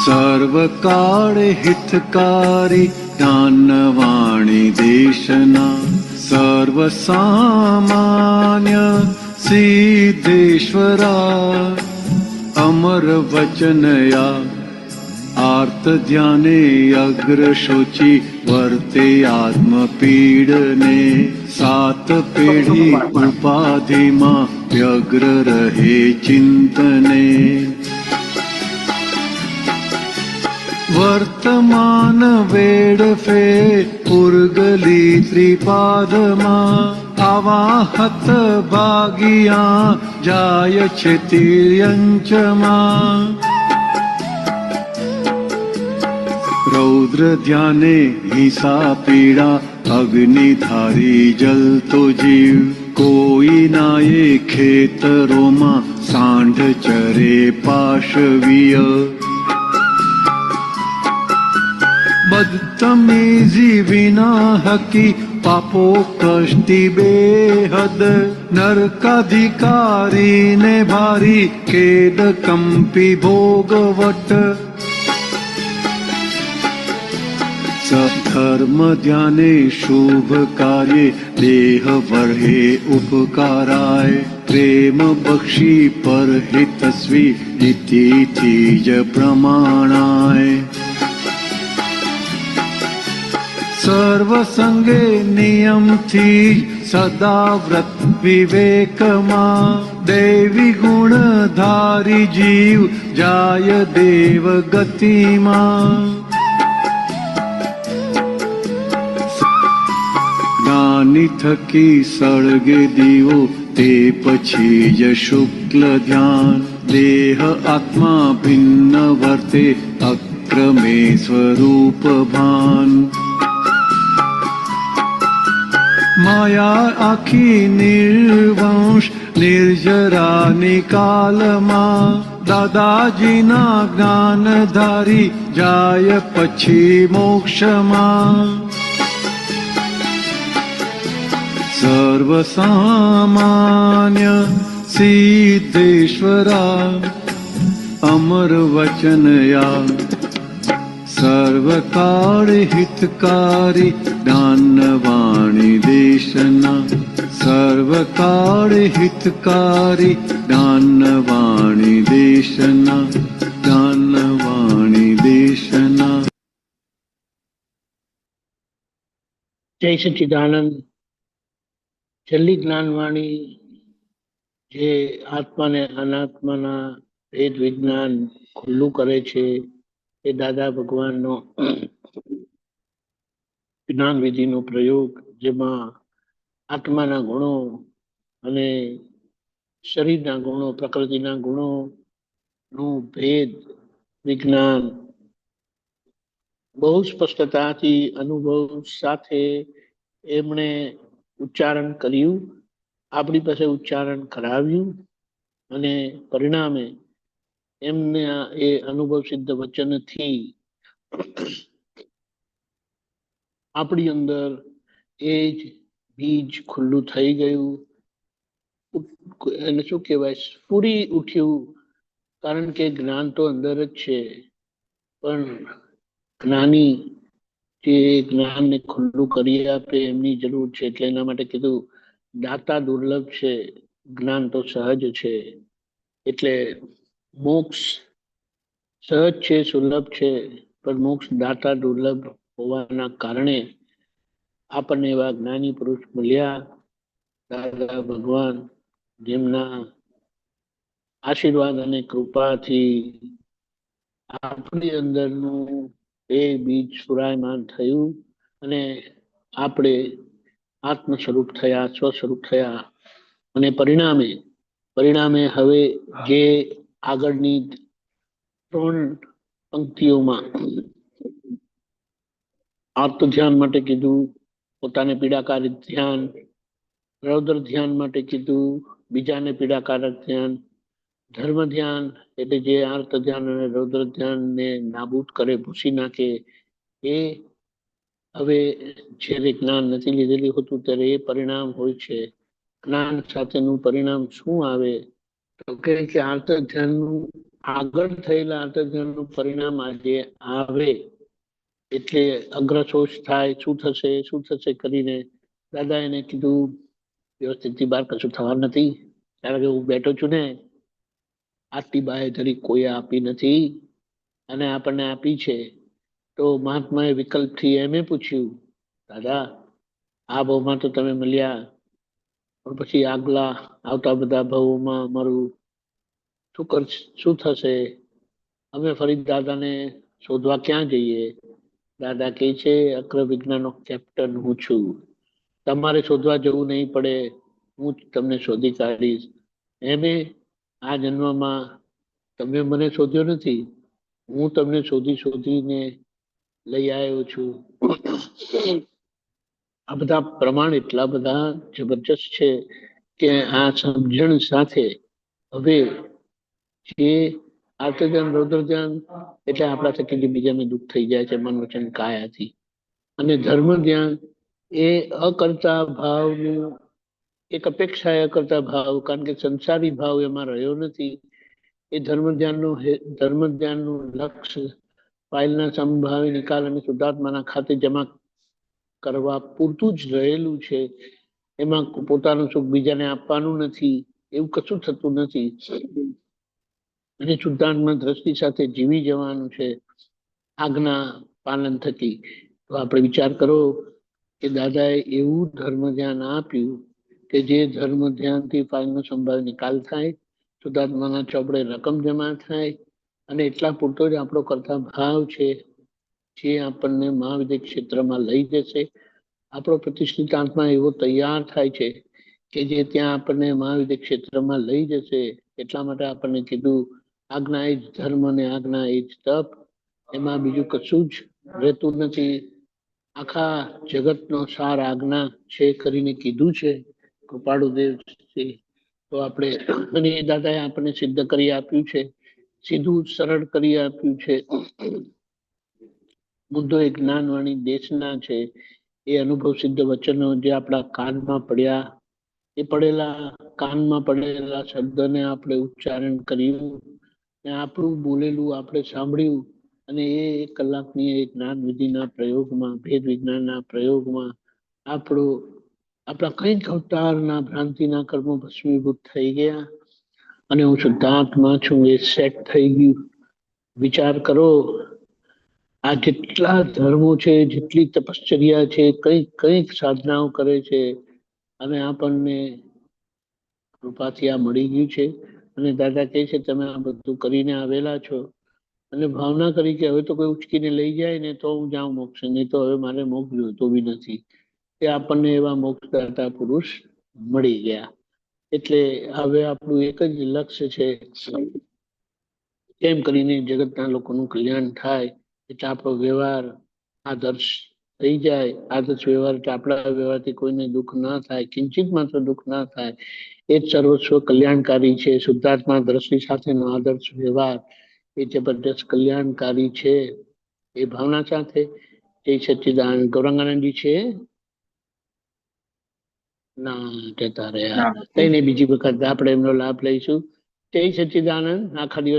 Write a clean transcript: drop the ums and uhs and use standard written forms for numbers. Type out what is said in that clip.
સર્વકાળ હિતકારી જ્ઞાનવાણી દેશના સર્વ સામાન્ય સિદ્ધેશ્વરા અમર વચનયા આર્ત ધ્યાને અગ્રશોચિ વર્તે આત્મપીડને સાત પેઢી ઉપાધિમાં વ્યગ્ર રહે ચિંતને વર્તમાન વેડફે ઉર્ગલી ત્રિપાદમાં આવા હત ભાગિયા જાય છે તિર્યંચમાં રૌદ્ર ધ્યાને હિંસા પીડા અગ્નિધારી જલતો જીવ કોઈ નાયે ખેતરોમાં સાંઢ ચરે પાશવીય બદતમીઝી વિના હકી પાપો કષ્ટી બેહદ નરકાધિકારીને ભારી ખેદ કંપી ભોગવટ સધર્મ ધ્યાને શુભ કાર્યે દેહ વર્હે ઉપકારાય પ્રેમ બક્ષી પર હિતસ્વી નીતિથી જ પ્રમાણાય સર્વ સંગે નિયમથી સદા વ્રત વિવેકમાં દૈવી ગુણ ધારી જીવ જાય દેવ ગતિમાં જ્ઞાની થકી સળગે દીવો તે પછી જ શુક્લ ધ્યાન દેહ આત્મા ભિન્ન વર્તે અક્રમે સ્વરૂપ ભાન માયા આખી નિર્વંશ નિર્જરા નિકાલમાં દાદાજીના જ્ઞાનધારી જાય પછી મોક્ષમાં સર્વ સામાન્ય સિદ્ધેશ્વરા અમર વચનયા સર્વકાળ હિતકારી જ્ઞાનવાણી દેશના સર્વકાળ હિતકારી જ્ઞાનવાણી દેશના જ્ઞાનવાણી દેશના. જય સચ્ચિદાનંદ. છેલ્લી જ્ઞાનવાણી જે આત્માને અનાત્માના ભેદ વિજ્ઞાન ખુલ્લું કરે છે એ દાદા ભગવાનનો જ્ઞાન વિધિનો પ્રયોગ, જેમાં આત્માના ગુણો અને શરીરના ગુણો, પ્રકૃતિના ગુણોનું ભેદ વિજ્ઞાન બહુ સ્પષ્ટતાથી અનુભવ સાથે એમણે ઉચ્ચારણ કર્યું, આપણી પાસે ઉચ્ચારણ કરાવ્યું અને પરિણામે એમને એ અનુભવ સિદ્ધ વચનથી આપણી અંદર એ જ બીજ ખુલ્લું થઈ ગયું. એને શું કહેવાય, સ્ફુરી ઉઠ્યું. કારણ કે જ્ઞાન તો અંદર જ છે, પણ જ્ઞાની જે જ્ઞાનને ખુલ્લું કરી આપે એમની જરૂર છે. એટલે એના માટે કીધું દાતા દુર્લભ છે, જ્ઞાન તો સહજ છે. એટલે મોક્ષ સહજ છે, સુલભ છે, પણ મોક્ષ દાતા દુર્લભ હોવાના કારણે આપણને એવા જ્ઞાની પુરુષ મળ્યા, દાદા ભગવાન, જેમના આશીર્વાદ અને કૃપાથી આપણી અંદરનું એ બીજ સુરાયમાન થયું અને આપણે આત્મ સ્વરૂપ થયા, સ્વ સ્વરૂપ થયા. અને પરિણામે હવે જે આગળની 3 પંક્તિઓમાં આર્ત ધ્યાન માટે કીધું, પોતાને પીડાકારક ધ્યાન, રૌદ્ર ધ્યાન માટે કીધું, બીજાને પીડાકારક ધ્યાન, ધર્મ ધ્યાન એટલે જે આર્ત ધ્યાન અને રૌદ્ર ધ્યાનને નાબૂદ કરે, ભૂસી નાખે. એ હવે જ્યારે જ્ઞાન નથી લીધેલું હતું ત્યારે એ પરિણામ હોય છે. જ્ઞાન સાથેનું પરિણામ શું આવે તો કે આર્ત ધ્યાનનું આગળ થયેલા આંતરજ્ઞાનનું પરિણામ આજે આવે એટલે અગ્રશોષ થાય, શું થશે કરીને દાદા એને કીધું વ્યવસ્થિત થી બહાર કશું થવા નથી, કારણ કે હું બેઠો છું ને, આટલી બાહેધરી કોઈ આપી નથી અને આપણને આપી છે. તો મહાત્માએ વિકલ્પથી એમ પૂછ્યું, દાદા આ ભાવમાં તો તમે મળ્યા, પણ પછી આગલા આવતા બધા ભાવોમાં અમારું શું થશે? અમે ફરી દાદાને શોધવા ક્યાં જઈએ? દાદા કહે છે, અગ્ર વિજ્ઞાનનો કેપ્ટન હું છું, તમારે શોધવા જવું નહીં પડે, હું જ તમને શોધી કાઢીશ. એમે આ જન્મમાં તમે મને શોધ્યો નથી, હું તમને શોધીને લઈ આવ્યો છું. આ બધા પ્રમાણ એટલા બધા જબરજસ્ત છે કે આ સમજણ સાથે હવે જે આર્તધ્યાન રૌદ્રધ્યાન એટલે આપણા થકી જે બીજાને દુઃખ થઈ જાય છે મન વચન કાયાથી, અને ધર્મ ધ્યાન એ અકર્તા ભાવનું એક અપેક્ષા અકર્તા ભાવ, કારણ કે સંસારી ભાવ એમાં રહ્યો નથી. એ ધર્મ ધ્યાનનું લક્ષ્ય ફાઇલના સંભાવી નિકાલ અને શુદ્ધાત્માના ખાતે જમા કરવા પૂરતું જ રહેલું છે. એમાં પોતાનું સુખ બીજાને આપવાનું નથી, એવું કશું થતું નથી. અને શુદ્ધાત્મા દ્રષ્ટિ સાથે જીવી જવાનું છે આજ્ઞા પાલન થકી. તો આપણે વિચાર કરો કે દાદાએ એવું ધર્મ ધ્યાન આપ્યું કે જે ધર્મ ધ્યાનથી ફાઇલનો સંભાવ નિકાલ થાય, શુદ્ધાત્માના ચોપડે રકમ જમા થાય, અને એટલા પૂરતો જ આપણો કરતા ભાવ છે જે આપણને મહાવિદ્ય ક્ષેત્રમાં લઈ જશે. આપણો પ્રતિષ્ઠિત આત્મા એવો તૈયાર થાય છે કે જે ત્યાં આપણને મહાવિદ્ય ક્ષેત્રમાં લઈ જશે. એટલા માટે આપણને કીધું, આજ્ઞા એ જ ધર્મ અને આજ્ઞા એ જ તપ, એમાં બીજું કશું જ રહેતું નથી. આખા જગતનો સાર આજ્ઞા છે કરીને કીધું છે કૃપાળુદેવ. તો આપણે અને દાદાએ આપણને સિદ્ધ કરી આપ્યું છે, સીધું સરળ કરી આપ્યું છે. મુદ્દો એ જ્ઞાનવાણી દેશના છે. એ અનુભવ સિદ્ધ વચનો જે આપણા કાનમાં પડ્યા, એ કાનમાં પડેલા શબ્દને આપણે ઉચ્ચારણ કર્યું, ને આપણું બોલેલું આપણે સાંભળ્યું, અને એ 1 કલાકની એ જ્ઞાન વિધિના પ્રયોગમાં, ભેદ વિજ્ઞાનના પ્રયોગમાં આપણા કંઈક અવતારના ભ્રાંતિના કર્મો ભસ્મીભૂત થઈ ગયા, અને હું શુદ્ધાત્મા છું એ સેટ થઈ ગયું. વિચાર કરો, આ જેટલા ધર્મો છે, જેટલી તપશ્ચર્યા છે, કઈક સાધનાઓ કરે છે, અને આપણને કૃપાથી આ મળી ગયું છે. અને દાદા કહે છે, તમે આ બધું કરીને આવેલા છો, અને ભાવના કરી કે હવે તો કોઈ ઉચકીને લઈ જાય ને તો હું જાઉં મોક્ષ, નહીં તો હવે મારે મોક્ષ જોઈતો બી નથી. એ આપણને એવા મોક્ષદાતા પુરુષ મળી ગયા. એટલે હવે આપણું એક જ લક્ષ્ય છે, કેમ કરીને જગતના લોકોનું કલ્યાણ થાય. એટલે આપણો વ્યવહાર આદર્શ થઈ જાય. આદર્શ વ્યવહાર એટલે આપણા વ્યવહારથી કોઈને દુઃખ ના થાય, કિંચિત માત્ર દુઃખ ના થાય, એ જ સર્વસ્વ કલ્યાણકારી છે. શુદ્ધાત્મા દ્રષ્ટિ સાથેનો આદર્શ વ્યવહાર એ જબરદસ્ત કલ્યાણકારી છે. એ ભાવના સાથે જય સચ્ચિદાનંદ. ગૌરાંગાનંદજી છે ના જતા રહ્યા, કઈ નહીં, બીજી વખત આપણે એમનો લાભ લઈશું. જય સચ્ચિદાનંદ. આખા દિવસ